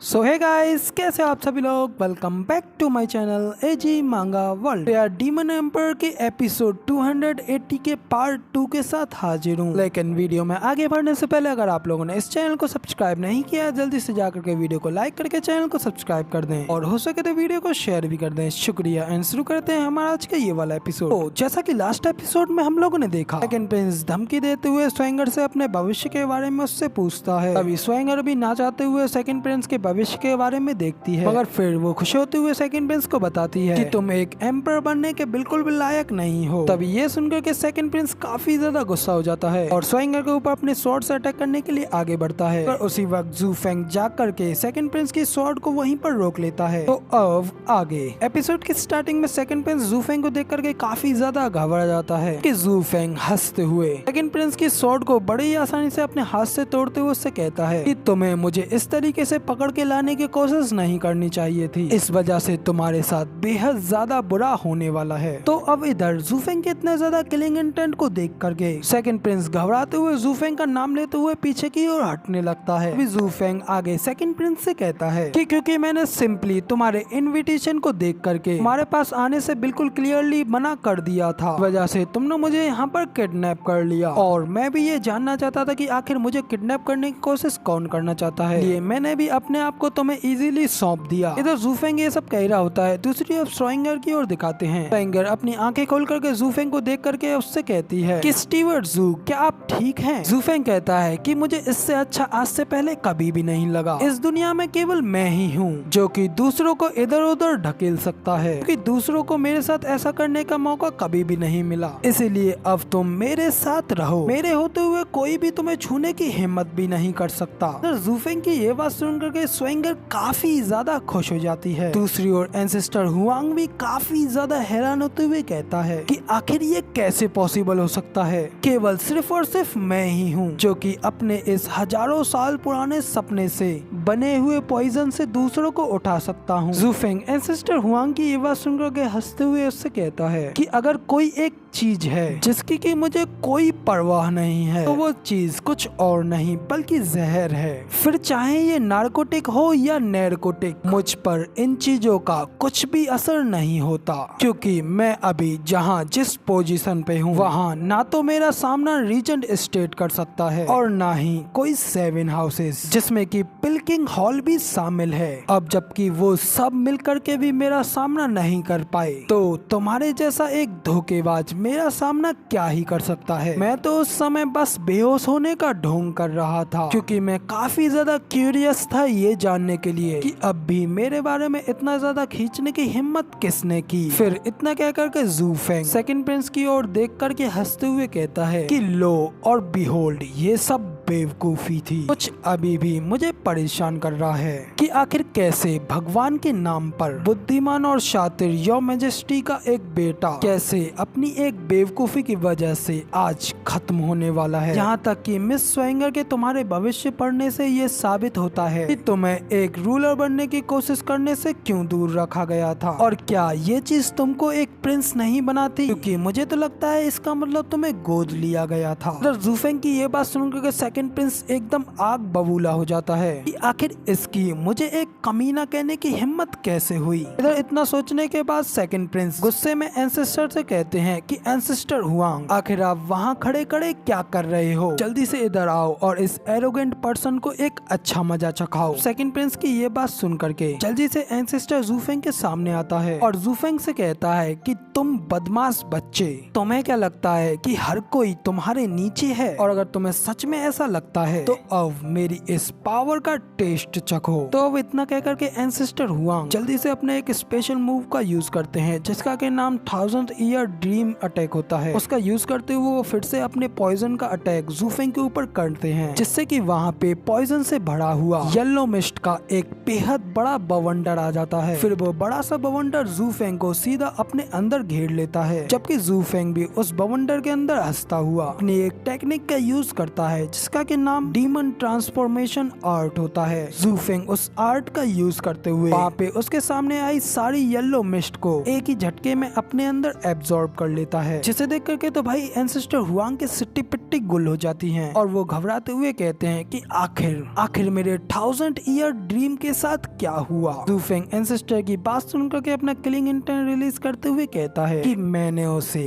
सो hey guys, कैसे आप सभी लोग। Welcome back to my channel AG manga world. यार डीमन एम्पर के एपिसोड 280 के पार्ट 2 के साथ हाजिर हूँ। लेकिन वीडियो में आगे बढ़ने से पहले अगर आप लोगों ने इस चैनल को सब्सक्राइब नहीं किया, जल्दी से जाकर के वीडियो को लाइक करके चैनल को सब्सक्राइब कर दें और हो सके तो वीडियो को शेयर भी कर दें। शुक्रिया। एंड शुरू करते हैं हमारा आज का ये वाला एपिसोड। तो जैसा की लास्ट एपिसोड में हम लोगों ने देखा, सेकंड प्रिंस धमकी देते हुए स्वयंवर से अपने भविष्य के बारे में उससे पूछता है। अभी स्वयंवर भी ना चाहते हुए सेकंड प्रिंस के भविष्य के बारे में देखती है, मगर फिर वो खुश होते हुए सेकंड प्रिंस को बताती है कि तुम एक एम्पर बनने के बिल्कुल भी लायक नहीं हो। तभी ये सुनकर के सेकंड प्रिंस काफी ज्यादा गुस्सा हो जाता है और स्वयंवर के ऊपर अपने स्वॉर्ड से अटैक करने के लिए आगे बढ़ता है। पर उसी वक्त जू फेंग जाग करके सेकंड प्रिंस की स्वॉर्ड को वहीं पर रोक लेता है। तो अब आगे एपिसोड की स्टार्टिंग में सेकंड प्रिंस जू फेंग को देख करके काफी ज्यादा घबरा जाता है कि जू फेंग हंसते हुए सेकंड प्रिंस की स्वॉर्ड को बड़ी आसानी से अपने हाथ से तोड़ते हुए उससे कहता है कि तुम्हें मुझे इस तरीके से पकड़ के लाने की कोशिश नहीं करनी चाहिए थी, इस वजह से तुम्हारे साथ बेहद ज्यादा बुरा होने वाला है। तो अब इधर जू फेंग के इतने ज्यादा किलिंग इंटेंट को देख करके सेकंड प्रिंस घबराते हुए जू फेंग का नाम लेते हुए पीछे की ओर हटने लगता है। अभी जू फेंग आगे सेकंड प्रिंस से कहता है कि क्योंकि मैंने सिंपली तुम्हारे इनविटेशन को देख करके तुम्हारे पास आने से बिल्कुल क्लियरली मना कर दिया था, वजह से तुमने मुझे यहाँ पर किडनैप कर लिया और मैं भी ये जानना चाहता था कि आखिर मुझे किडनैप करने की कोशिश कौन करना चाहता है। ये मैंने भी अपने आप को तुम्हें इजीली सौंप दिया। इधर जू फेंग ये सब कह रहा होता है, दूसरी ओर स्वयंवर की ओर दिखाते हैं। स्वयंवर अपनी आंखें खोल करके जू फेंग को देख करके उससे कहती है कि स्टीवर्ट जू, क्या आप ठीक हैं? जू फेंग कहता है कि मुझे इससे अच्छा आज से पहले कभी भी नहीं लगा। इस दुनिया में केवल मैं ही हूँ जो कि दूसरों को इधर उधर ढकेल सकता है, क्योंकि दूसरों को मेरे साथ ऐसा करने का मौका कभी भी नहीं मिला। इसीलिए अब तुम मेरे साथ रहो, मेरे होते हुए कोई भी तुम्हें छूने की हिम्मत भी नहीं कर सकता। जू फेंग की ये बात सुन करके स्वयंवर काफी ज्यादा खुश हो जाती है। दूसरी ओर एंसेस्टर हुआंग भी काफी ज्यादा हैरान होते हुए कहता है कि आखिर ये कैसे पॉसिबल हो सकता है, केवल सिर्फ और सिर्फ मैं ही हूँ जो कि अपने इस हजारों साल पुराने सपने से बने हुए पॉइजन से दूसरों को उठा सकता हूँ। जू फेंग एंसेस्टर हुआंग की ये बात सुनकर के हंसते हुए उससे कहता है कि अगर कोई एक चीज है जिसकी कि मुझे कोई परवाह नहीं है, तो वो चीज कुछ और नहीं बल्कि जहर है। फिर चाहे ये नारकोटिक हो या नैरकोटिक, मुझ पर इन चीजों का कुछ भी असर नहीं होता, क्योंकि मैं अभी जहाँ जिस पोजीशन पे हूँ वहाँ ना तो मेरा सामना रीजेंट स्टेट कर सकता है और ना ही कोई 7 हाउसेस जिसमें कि पिल्किंग हॉल भी शामिल है। अब जबकि वो सब मिलकर के भी मेरा सामना नहीं कर पाए, तो तुम्हारे जैसा एक धोखेबाज मेरा सामना क्या ही कर सकता है। मैं तो उस समय बस बेहोश होने का ढोंग कर रहा था, क्योंकि मैं काफी ज्यादा क्यूरियस था ये जानने के लिए कि अब भी मेरे बारे में इतना ज्यादा खींचने की हिम्मत किसने की। फिर इतना कह करके जू फेंग सेकंड प्रिंस की ओर देख करके हंसते हुए कहता है कि लो और बिहोल्ड, ये सब बेवकूफी थी, कुछ अभी भी मुझे परेशान कर रहा है कि आखिर कैसे भगवान के नाम पर बुद्धिमान और शातिर योर मैजेस्टी का एक बेटा कैसे अपनी एक बेवकूफी की वजह से आज खत्म होने वाला है। यहाँ तक कि मिस स्वयंवर के तुम्हारे भविष्य पढ़ने से ये साबित होता है कि तुम्हें एक रूलर बनने की कोशिश करने से क्यों दूर रखा गया था, और क्या ये चीज तुमको एक प्रिंस नहीं बनाती, क्योंकि मुझे तो लगता है इसका मतलब तुम्हें गोद लिया गया था। जू फेंग की ये बात सुनकर सेकंड प्रिंस एकदम आग बबूला हो जाता है कि आखिर इसकी मुझे एक कमीना कहने की हिम्मत कैसे हुई। इधर इतना सोचने के बाद सेकंड प्रिंस गुस्से में एंसेस्टर से कहते हैं कि एंसेस्टर हुआंग, आखिर आप वहाँ खड़े खड़े क्या कर रहे हो, जल्दी से इधर आओ और इस एरोगेंट पर्सन को एक अच्छा मजा चखाओ। सेकंड प्रिंस की ये बात सुन करके जल्दी से एंसेस्टर जू फेंग के सामने आता है और जू फेंग से कहता है कि तुम बदमाश बच्चे, तुम्हें क्या लगता है कि हर कोई तुम्हारे नीचे है, और अगर तुम्हें सच में ऐसा लगता है तो अब मेरी इस पावर का टेस्ट चखो। तो अब इतना कह करके एंसेस्टर हुआंग जल्दी से अपने एक स्पेशल मूव का यूज करते हैं जिसका के नाम 1000 ईयर ड्रीम अटैक होता है। उसका यूज करते हुए वो फिर से अपने पॉइजन का अटैक जू फेंग के ऊपर करते हैं, जिससे कि वहाँ पे पॉइजन से भरा हुआ येलो मिस्ट का एक बेहद बड़ा बवंडर आ जाता है। फिर वो बड़ा सा बवंडर जू फेंग को सीधा अपने अंदर घेर लेता है, जबकि जू फेंग भी उस बवंडर के अंदर हंसता हुआ अपनी एक टेक्निक का यूज करता है जिसका के नाम डीमन ट्रांसफॉर्मेशन आर्ट होता है। जू फेंग उस आर्ट का यूज करते हुए वहाँ पे उसके सामने आई सारी येलो मिस्ट को एक ही झटके में अपने अंदर एब्जॉर्ब कर लेता है, जिसे देख करके तो भाई एंसेस्टर हुआंग के सिट्टी पिट्टी मिट्टी गुल हो जाती है और वो घबराते हुए कहते हैं कि आखिर मेरे 1000 ईयर ड्रीम के साथ क्या हुआ। जूफेंग एंसेस्टर की बात सुनकर के अपना किलिंग इंटेंट रिलीज करते हुए कहता है कि मैंने उसे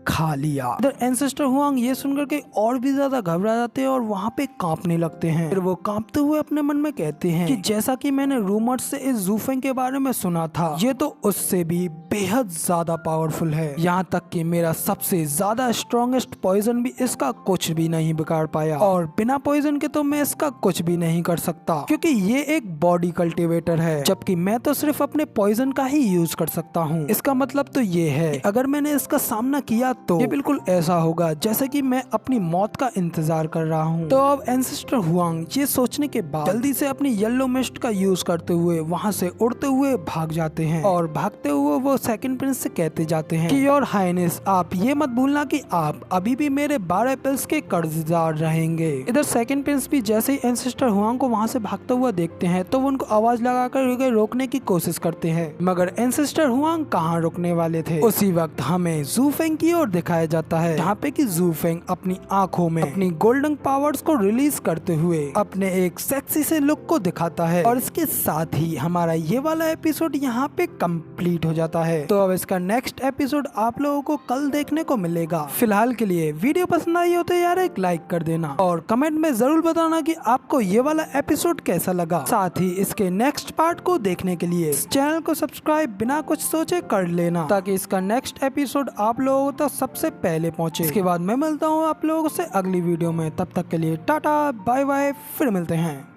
खा लिया। इधर एंसेस्टर हुआंग ये सुनकर के और भी ज्यादा घबरा जाते हैं और वहाँ पे कांपने लगते हैं। फिर वो कांपते हुए अपने मन में कहते हैं कि जैसा कि मैंने रूमर्स से इस जूफेंग के बारे में सुना था, ये तो उससे भी बेहद ज्यादा पावरफुल है। यहाँ तक कि मेरा सबसे ज्यादा स्ट्रॉन्गेस्ट पॉइजन भी इसका कुछ भी नहीं बिगाड़ पाया और बिना पॉइजन के तो मैं इसका कुछ भी नहीं कर सकता, क्योंकि ये एक बॉडी कल्टिवेटर है, जबकि मैं तो सिर्फ अपने पॉइजन का ही यूज कर सकता हूँ। इसका मतलब तो ये है अगर मैंने इसका सामना किया तो ये बिल्कुल ऐसा होगा जैसे कि मैं अपनी मौत का इंतजार कर रहा हूँ। तो अब एंसेस्टर हुआंग ये सोचने के बाद जल्दी से अपनी येलो मिस्ट का यूज करते हुए वहाँ से उड़ते हुए भाग जाते हैं और भागते हुए वो सेकंड प्रिंस से कहते जाते हैं कि योर हाइनेस, आप ये मत भूलना कि आप अभी भी मेरे 12 पिल्स के कर्जदार रहेंगे। इधर सेकंड प्रिंस भी जैसे ही एंसेस्टर हुआंग को वहाँ से भागता हुआ देखते हैं तो वो उनको आवाज लगाकर रोकने की कोशिश करते हैं, मगर एंसेस्टर हुआंग कहाँ रुकने वाले थे। उसी वक्त हमें जूफेंग की ओर दिखाया जाता है जहाँ पे कि जूफेंग अपनी आंखों में अपनी गोल्डन पावर्स को रिलीज करते हुए अपने एक सेक्सी से लुक को दिखाता है और इसके साथ ही हमारा ये वाला एपिसोड यहाँ पे कंप्लीट हो जाता है। तो अब इसका नेक्स्ट एपिसोड आप लोगों को कल देखने को मिलेगा। फिलहाल के लिए वीडियो पसंद आई हो तो यार एक लाइक कर देना और कमेंट में जरूर बताना कि आपको ये वाला एपिसोड कैसा लगा। साथ ही इसके नेक्स्ट पार्ट को देखने के लिए इस चैनल को सब्सक्राइब बिना कुछ सोचे कर लेना ताकि इसका नेक्स्ट एपिसोड आप लोगों तक सबसे पहले पहुंचे। इसके बाद मैं मिलता हूँ आप लोगों से अगली वीडियो में, तब तक के लिए टाटा बाय बाय, फिर मिलते हैं।